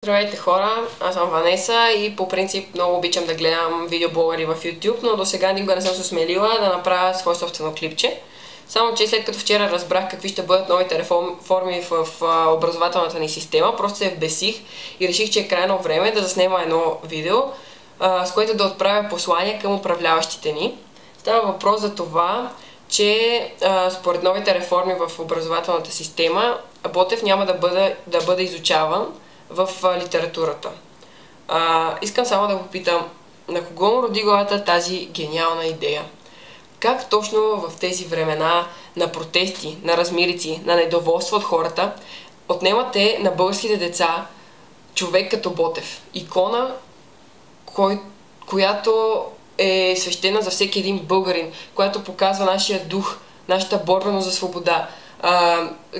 Здравейте хора, аз съм Ванеса и по принцип много обичам да гледам видеоблогъри в YouTube, но до сега никога не съм се осмелила да направя свое собствено клипче. Само че след като вчера разбрах какви ще бъдат новите реформи в образователната ни система, просто се вбесих и реших, че е крайно време да заснема едно видео, с което да отправя послание към управляващите ни. Става въпрос за това, че според новите реформи в образователната система, Ботев няма да бъде изучаван в литературата. Искам само да попитам, на кого му роди главата тази гениална идея? Как точно в тези времена на протести, на размирици, на недоволство от хората, отнемате на българските деца човек като Ботев? Икона, която е свещена за всеки един българин, която показва нашия дух, нашата борбеност за свобода,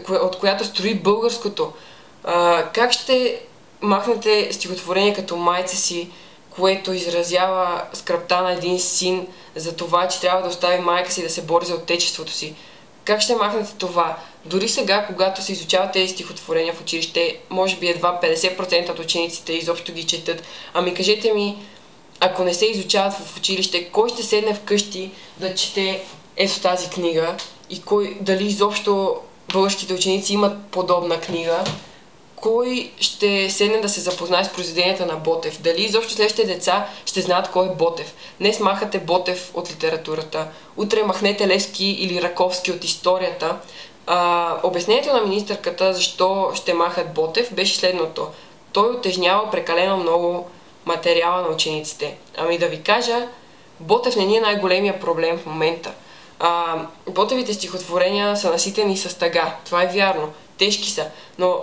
от която строи българското. Как ще махнете стихотворение като Майце си, което изразява скръбта на един син за това, че трябва да остави майка си да се бори за отечеството си? Как ще махнете това? Дори сега, когато се изучават тези стихотворения в училище, може би едва 50% от учениците изобщо ги четат. Ами кажете ми, ако не се изучават в училище, кой ще седне вкъщи да чете ето тази книга и дали изобщо българските ученици имат подобна книга? Кой ще седне да се запознае с произведенията на Ботев? Дали изобщо следващите деца ще знаят кой е Ботев? Днес махате Ботев от литературата, утре махнете Левски или Раковски от историята. Обяснението на министърката защо ще махат Ботев беше следното. Той утежнява прекалено много материала на учениците. Ами да ви кажа, Ботев не ни е най-големия проблем в момента. Ботевите стихотворения са наситени с тъга. Това е вярно. Тежки са. Но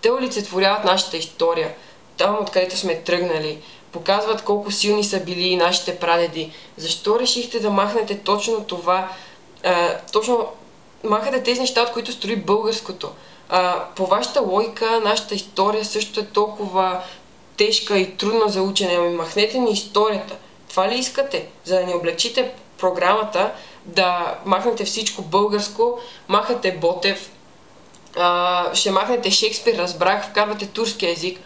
те олицетворяват нашата история, там откъдето сме тръгнали, показват колко силни са били нашите прадеди. Защо решихте да махнете точно това? Махате тези неща, от които строи българското. По вашата логика, нашата история също е толкова тежка и трудна за учене. Ами махнете ни историята. Това ли искате? За да ни облегчите програмата, да махнете всичко българско, махате Ботев, ще махнете Шекспир, разбрах, вкарвате турски език.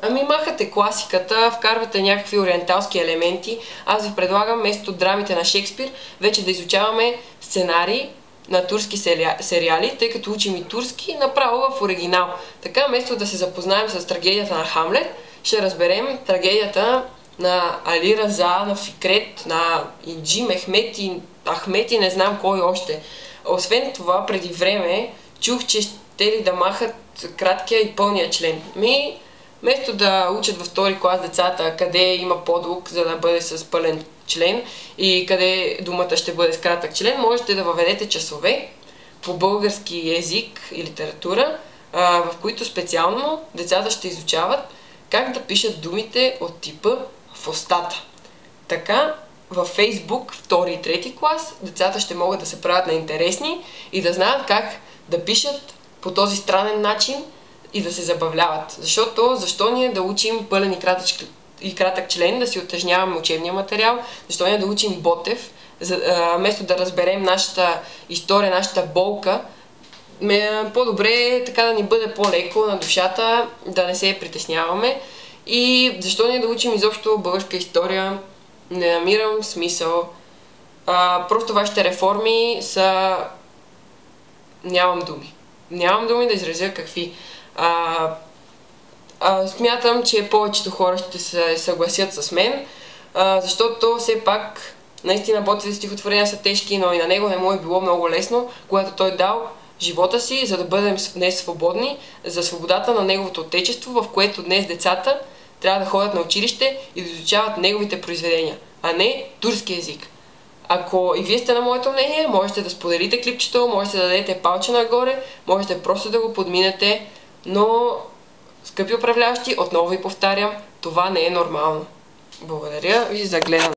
Ами махате класиката, вкарвате някакви ориенталски елементи. Аз ви предлагам вместо драмите на Шекспир вече да изучаваме сценарии на турски сериали, тъй като учим и турски, направо в оригинал. Така, вместо да се запознаем с трагедията на Хамлет, ще разберем трагедията на Али Раза, на Фикрет, на Инджи, Мехмет и Ахмет и не знам кой още. Освен това, преди време чух, че ще ли да махат краткия и пълния член. Вместо да учат във втори клас децата къде има подлог, за да бъде с пълен член и къде думата ще бъде с кратък член, можете да въведете часове по български език и литература, в които специално децата ще изучават как да пишат думите от типа в устата. Така, във Фейсбук, втори и трети клас, децата ще могат да се правят на интересни и да знаят как да пишат по този странен начин и да се забавляват. Защо ние да учим пълен и кратък член, да си утежняваме учебния материал, защо ние да учим Ботев, вместо да разберем нашата история, нашата болка, по-добре е така да ни бъде по-леко на душата, да не се притесняваме. И защо ние да учим изобщо българска история, не намирам смисъл. Просто вашите реформи са... Нямам думи. Нямам думи да изразя какви. Смятам, че повечето хора ще се съгласят с мен, защото все пак наистина Ботевите стихотворения са тежки, но и на него не му е било много лесно, когато той дал живота си, за да бъдем днес свободни, за свободата на неговото отечество, в което днес децата трябва да ходят на училище и да изучават неговите произведения, а не турски език. Ако и вие сте на моето мнение, можете да споделите клипчето, можете да дадете палче нагоре, можете просто да го подминете, но, скъпи управляващи, отново ви повтарям, това не е нормално. Благодаря ви за гледане.